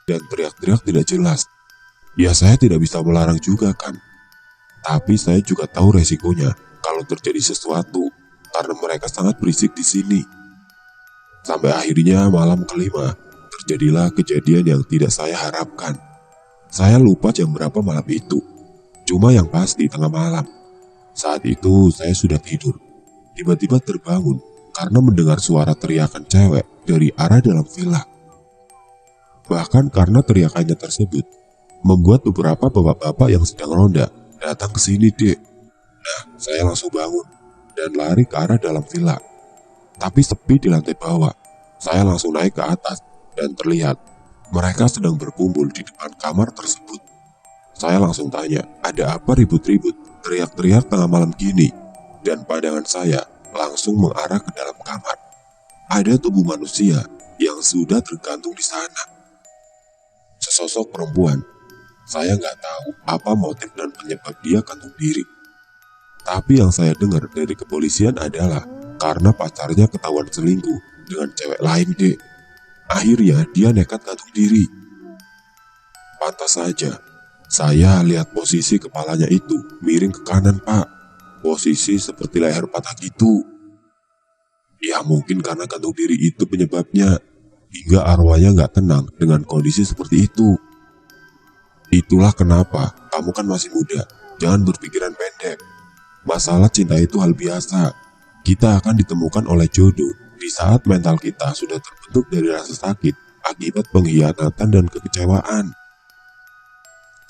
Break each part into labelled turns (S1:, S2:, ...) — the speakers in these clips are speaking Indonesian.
S1: dan teriak-teriak tidak jelas. Ya saya tidak bisa melarang juga kan. Tapi saya juga tahu resikonya kalau terjadi sesuatu karena mereka sangat berisik di sini. Sampai akhirnya malam kelima terjadilah kejadian yang tidak saya harapkan. Saya lupa jam berapa malam itu. Cuma yang pasti tengah malam. Saat itu saya sudah tidur. Tiba-tiba terbangun karena mendengar suara teriakan cewek dari arah dalam villa. Bahkan karena teriakannya tersebut membuat beberapa bapak-bapak yang sedang ronda datang ke sini, Dek. Nah, saya langsung bangun dan lari ke arah dalam villa. Tapi sepi di lantai bawah. Saya langsung naik ke atas dan terlihat mereka sedang berkumpul di depan kamar tersebut. Saya langsung tanya, ada apa ribut-ribut, teriak-teriak tengah malam gini? Dan pandangan saya langsung mengarah ke dalam kamar. Ada tubuh manusia yang sudah tergantung di sana. Sesosok perempuan. Saya nggak tahu apa motif dan penyebab dia gantung diri. Tapi yang saya dengar dari kepolisian adalah karena pacarnya ketahuan selingkuh dengan cewek lain, Dek. Akhirnya dia nekat gantung diri. Pantas saja, saya lihat posisi kepalanya itu miring ke kanan, Pak. Posisi seperti leher patah gitu. Ya mungkin karena gantung diri itu penyebabnya, hingga arwahnya nggak tenang dengan kondisi seperti itu. Itulah kenapa kamu kan masih muda, jangan berpikiran pendek. Masalah cinta itu hal biasa. Kita akan ditemukan oleh jodoh di saat mental kita sudah terbentuk dari rasa sakit akibat pengkhianatan dan kekecewaan.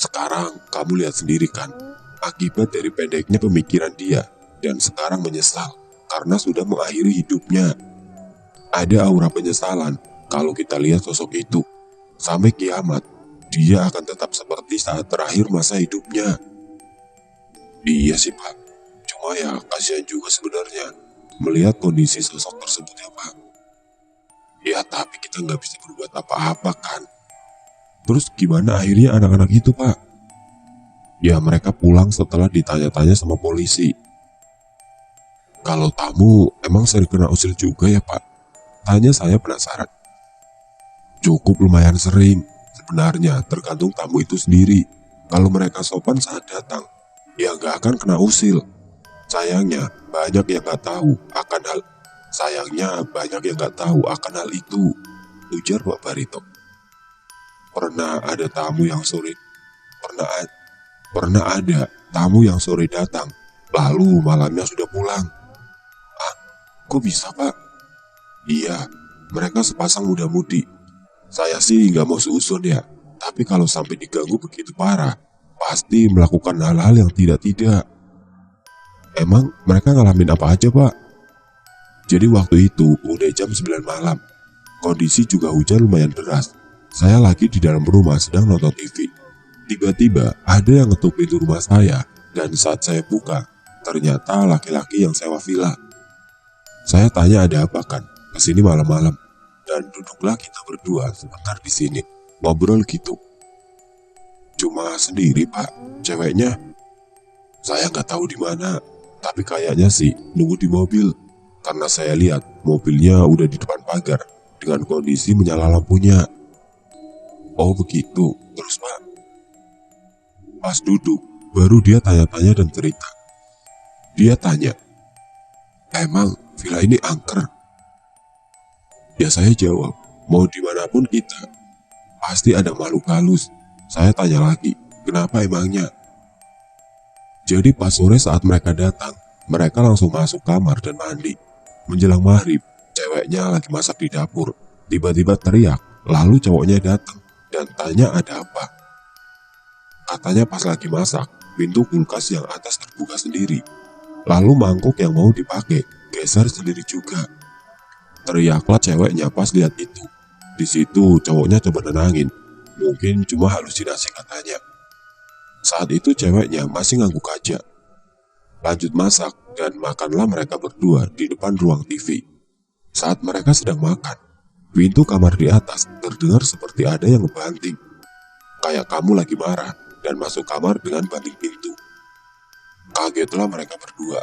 S1: Sekarang kamu lihat sendiri kan, akibat dari pendeknya pemikiran dia dan sekarang menyesal karena sudah mengakhiri hidupnya. Ada aura penyesalan kalau kita lihat sosok itu. Sampai kiamat, dia akan tetap seperti saat terakhir masa hidupnya. Iya sih, Pak. Cuma ya kasihan juga sebenarnya melihat kondisi sosok tersebut ya, Pak. Ya tapi kita nggak bisa berbuat apa-apa kan. Terus gimana akhirnya anak-anak itu, Pak? Ya mereka pulang setelah ditanya-tanya sama polisi. Kalau tamu emang sering kena usil juga ya, Pak? Tanya saya penasaran. Cukup lumayan sering. Sebenarnya tergantung tamu itu sendiri. Kalau mereka sopan saat datang, ya nggak akan kena usil. Sayangnya banyak yang nggak tahu akan hal itu, ujar Pak Barito. Pernah ada tamu yang sore datang, lalu malamnya sudah pulang. Ah, kok bisa, Pak? Iya, mereka sepasang muda-mudi. Saya sih nggak mau seuzon ya, tapi kalau sampai diganggu begitu parah, pasti melakukan hal-hal yang tidak-tidak. Emang mereka ngalamin apa aja, Pak? Jadi waktu itu udah jam 9 malam. Kondisi juga hujan lumayan deras. Saya lagi di dalam rumah sedang nonton TV. Tiba-tiba ada yang ngetuk pintu rumah saya, dan saat saya buka, ternyata laki-laki yang sewa villa. Saya tanya ada apa kan, kesini malam-malam. Dan duduklah kita berdua sebentar di sini, ngobrol gitu. Cuma sendiri, Pak, ceweknya. Saya nggak tahu di mana, tapi kayaknya sih nunggu di mobil. Karena saya lihat mobilnya udah di depan pagar dengan kondisi menyala lampunya. Oh begitu, terus Pak. Pas duduk, baru dia tanya-tanya dan cerita. Dia tanya, emang villa ini angker? Ya saya jawab, mau dimanapun kita, pasti ada makhluk halus. Saya tanya lagi, kenapa emangnya? Jadi pas sore saat mereka datang, mereka langsung masuk kamar dan mandi. Menjelang maghrib, ceweknya lagi masak di dapur. Tiba-tiba teriak, lalu cowoknya datang dan tanya ada apa. Katanya pas lagi masak, pintu kulkas yang atas terbuka sendiri. Lalu mangkuk yang mau dipakai, geser sendiri juga. Teriaklah ceweknya pas lihat itu. Di situ cowoknya coba nenangin. Mungkin cuma halusinasi katanya. Saat itu ceweknya masih ngangguk aja. Lanjut masak dan makanlah mereka berdua di depan ruang TV. Saat mereka sedang makan, pintu kamar di atas terdengar seperti ada yang ngebanting. Kayak kamu lagi marah dan masuk kamar dengan banting pintu. Kagetlah mereka berdua.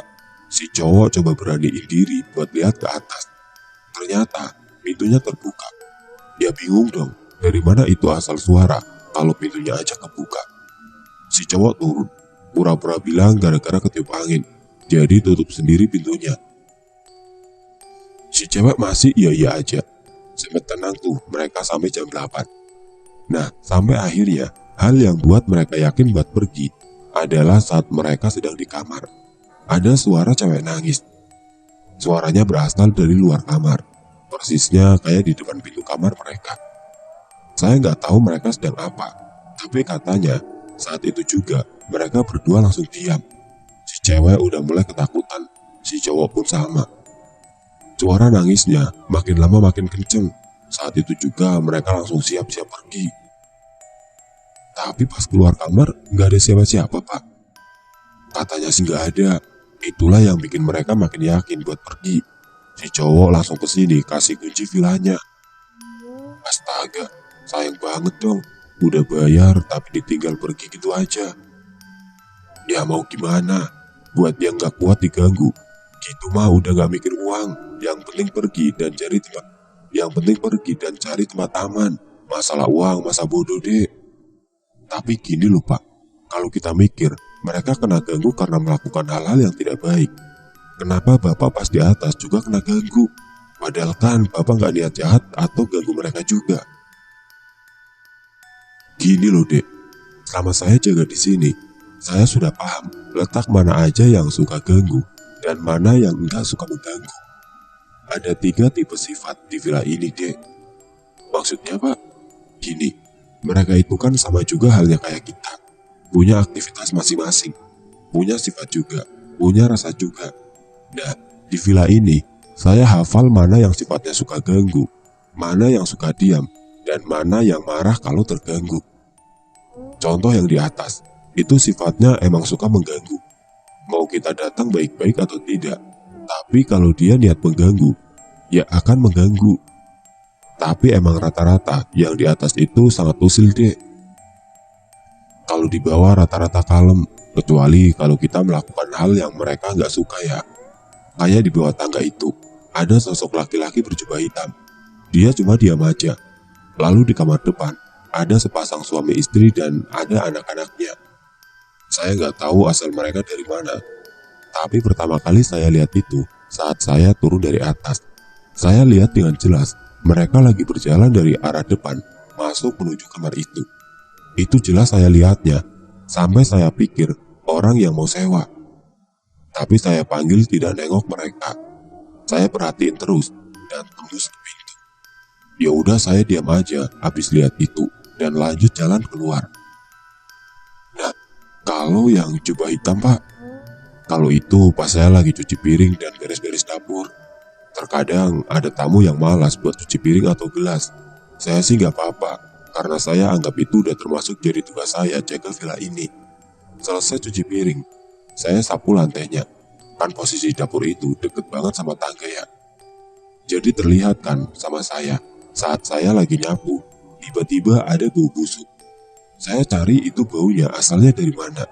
S1: Si cowok coba beraniin diri buat lihat ke atas. Ternyata pintunya terbuka. Dia bingung dong dari mana itu asal suara kalau pintunya aja kebuka. Si cowok turun, pura-pura bilang gara-gara ketiup angin, jadi tutup sendiri pintunya. Si cewek masih iya-iya aja. Sempet tenang tuh mereka sampai jam 8. Nah, sampai akhirnya hal yang buat mereka yakin buat pergi adalah saat mereka sedang di kamar. Ada suara cewek nangis. Suaranya berasal dari luar kamar, persisnya kayak di depan pintu kamar mereka. Saya nggak tahu mereka sedang apa, tapi katanya saat itu juga mereka berdua langsung diam. Si cewek udah mulai ketakutan, si cowok pun sama. Suara nangisnya makin lama makin kenceng. Saat itu juga mereka langsung siap-siap pergi. Tapi pas keluar kamar nggak ada siapa-siapa, Pak. Katanya sih nggak ada. Itulah yang bikin mereka makin yakin buat pergi. Si cowok langsung ke sini kasih kunci vilanya. Astaga, sayang banget dong. Udah bayar tapi ditinggal pergi gitu aja. Ya mau gimana? Buat yang nggak kuat diganggu. Gitu mah udah nggak mikir uang. Yang penting pergi dan cari tempat. Yang penting pergi dan cari tempat aman. Masalah uang masa bodoh deh. Tapi gini loh Pak, kalau kita mikir, mereka kena ganggu karena melakukan hal-hal yang tidak baik. Kenapa Bapak pas di atas juga kena ganggu? Padahal kan Bapak nggak niat jahat atau ganggu mereka juga. Gini loh Dek, selama saya jaga di sini, saya sudah paham letak mana aja yang suka ganggu dan mana yang enggak suka mengganggu. Ada 3 tipe sifat di villa ini Dek. Maksudnya Pak, gini, mereka itu kan sama juga halnya kayak kita. Punya aktivitas masing-masing, punya sifat juga, punya rasa juga. Nah, di villa ini, saya hafal mana yang sifatnya suka ganggu, mana yang suka diam, dan mana yang marah kalau terganggu. Contoh yang di atas, itu sifatnya emang suka mengganggu. Mau kita datang baik-baik atau tidak, tapi kalau dia niat mengganggu, ya akan mengganggu. Tapi emang rata-rata yang di atas itu sangat usil deh. Kalau di bawah rata-rata kalem, kecuali kalau kita melakukan hal yang mereka nggak suka ya. Kayak di bawah tangga itu, ada sosok laki-laki berjubah hitam. Dia cuma diam aja. Lalu di kamar depan, ada sepasang suami istri dan ada anak-anaknya. Saya nggak tahu asal mereka dari mana. Tapi pertama kali saya lihat itu saat saya turun dari atas. Saya lihat dengan jelas, mereka lagi berjalan dari arah depan, masuk menuju kamar itu. Itu jelas saya lihatnya, sampai saya pikir orang yang mau sewa. Tapi saya panggil tidak nengok mereka. Saya perhatiin terus dan tembus ke pintu. Ya udah saya diam aja habis lihat itu dan lanjut jalan keluar. Nah, kalau yang jubah hitam Pak, kalau itu pas saya lagi cuci piring dan beres-beres dapur. Terkadang ada tamu yang malas buat cuci piring atau gelas. Saya sih nggak apa-apa, karena saya anggap itu udah termasuk jadi tugas saya jaga villa ini. Selesai cuci piring, saya sapu lantainya. Kan posisi dapur itu deket banget sama tangga ya. Jadi terlihat kan sama saya, saat saya lagi nyapu, tiba-tiba ada bau busuk. Saya cari itu baunya asalnya dari mana.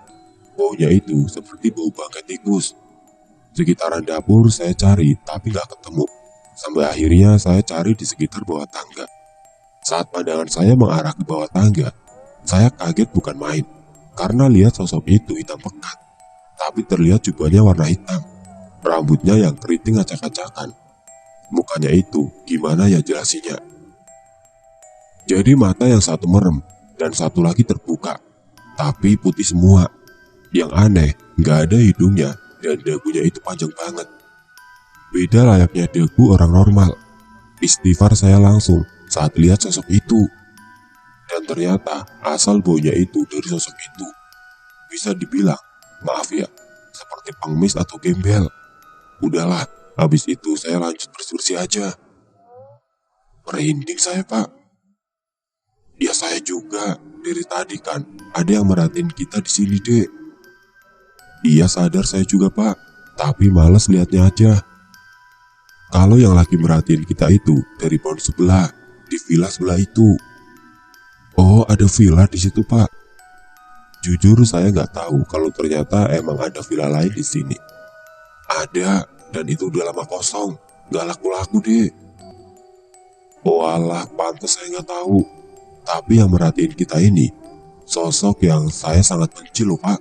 S1: Baunya itu seperti bau bangkai tikus. Sekitaran dapur saya cari tapi gak ketemu. Sampai akhirnya saya cari di sekitar bawah tangga. Saat pandangan saya mengarah ke bawah tangga, saya kaget bukan main. Karena lihat sosok itu hitam pekat. Tapi terlihat jubahnya warna hitam. Rambutnya yang keriting acak-acakan. Mukanya itu gimana ya jelasinya. Jadi mata yang satu merem dan satu lagi terbuka. Tapi putih semua. Yang aneh, gak ada hidungnya. Dan dagunya itu panjang banget. Beda layaknya dagu orang normal. Istighfar saya langsung saat lihat sosok itu. Dan ternyata asal baunya itu dari sosok itu. Bisa dibilang, maaf ya, seperti pengemis atau gembel. Udahlah, habis itu saya lanjut bersih-bersih aja. Merinding saya Pak. Ya saya juga, dari tadi kan ada yang merhatiin kita di sini deh. Iya sadar saya juga Pak, tapi males lihatnya aja. Kalau yang lagi merhatiin kita itu dari pohon sebelah, di villa sebelah itu. Oh ada villa di situ Pak. Jujur saya nggak tahu kalau ternyata emang ada villa lain di sini. Ada, dan itu udah lama kosong, nggak laku-laku deh. Oh alah, pantas saya nggak tahu. Tapi yang merhatiin kita ini sosok yang saya sangat benci loh Pak.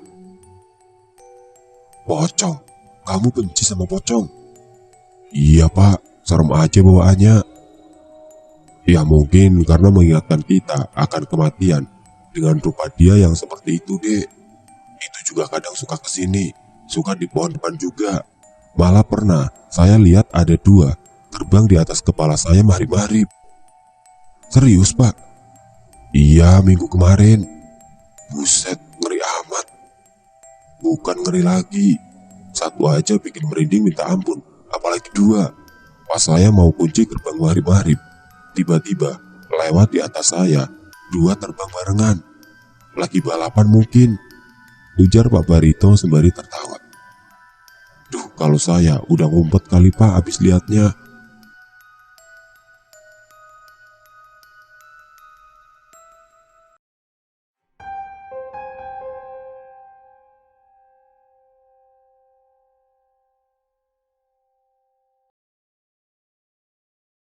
S1: Pocong? Kamu benci sama pocong? Iya Pak, serem aja bawaannya. Ya mungkin karena mengingatkan kita akan kematian dengan rupa dia yang seperti itu dek. Itu juga kadang suka kesini, suka di pohon depan juga. Malah pernah saya lihat ada 2 terbang di atas kepala saya mahrib-mahrib. Serius Pak? Iya, minggu kemarin. Buset, ngeri amat. Bukan ngeri lagi. Satu aja bikin merinding minta ampun, apalagi 2. Pas saya mau kunci gerbang mahrib-mahrib, tiba-tiba lewat di atas saya 2 terbang barengan. Lagi balapan mungkin, ujar Pak Barito sembari tertawa. Duh, kalau saya udah ngumpet kali Pak abis liatnya.